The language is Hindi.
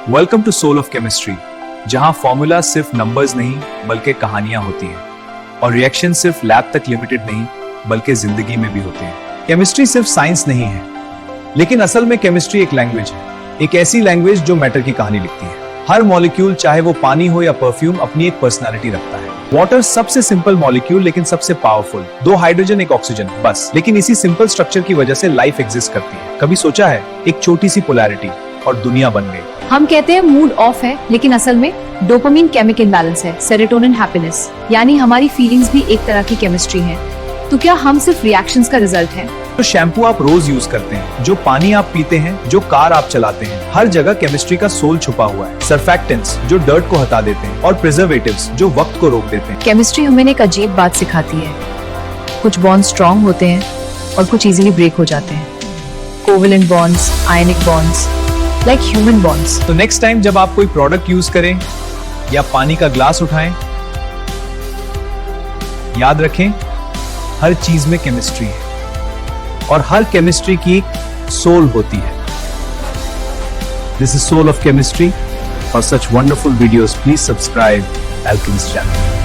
Welcome to soul of chemistry, जहां फॉर्मूला सिर्फ नंबर्स नहीं बल्कि कहानियां होती हैं और रिएक्शन सिर्फ लैब तक लिमिटेड नहीं बल्कि जिंदगी में भी होते हैं। केमिस्ट्री सिर्फ साइंस नहीं है, लेकिन असल में केमिस्ट्री एक लैंग्वेज है, एक ऐसी लैंग्वेज जो मैटर की कहानी लिखती है। हर मॉलिक्यूल, चाहे वो पानी हो या परफ्यूम, अपनी एक पर्सनालिटी रखता है। वाटर सबसे सिंपल मॉलिक्यूल लेकिन सबसे पावरफुल, 2 हाइड्रोजन एक ऑक्सीजन बस, लेकिन इसी सिंपल स्ट्रक्चर की वजह से लाइफ एग्जिस्ट करती है। कभी सोचा है, एक छोटी सी पोलैरिटी और दुनिया बन गई। हम कहते हैं मूड ऑफ है, लेकिन असल में डोपामिन केमिकल बैलेंस है, सेरोटोनिन हैप्पीनेस, यानी हमारी फीलिंग्स भी एक तरह की केमिस्ट्री है। तो क्या हम सिर्फ रिएक्शंस का रिजल्ट हैं? जो शैम्पू आप रोज यूज करते हैं, जो पानी आप पीते हैं, जो कार आप चलाते हैं, हर जगह केमिस्ट्री का सोल छुपा हुआ है। सर्फेक्टेंट्स जो डर्ट को हटा देते हैं और प्रिजर्वेटिव्स जो वक्त को रोक देते हैं। केमिस्ट्री हमें एक अजीब बात सिखाती है, कुछ बॉन्ड स्ट्रॉन्ग होते हैं और कुछ इजीली ब्रेक हो जाते हैं। कोवेलेंट बॉन्ड्स, आयनिक बॉन्ड्स, लाइक ह्यूमन बॉन्ड्स। तो नेक्स्ट टाइम जब आप कोई प्रोडक्ट यूज करें या पानी का ग्लास उठाएं, याद रखें हर चीज में केमिस्ट्री है और हर केमिस्ट्री की एक सोल होती है। This is soul of chemistry. For such wonderful videos please subscribe alchemist channel.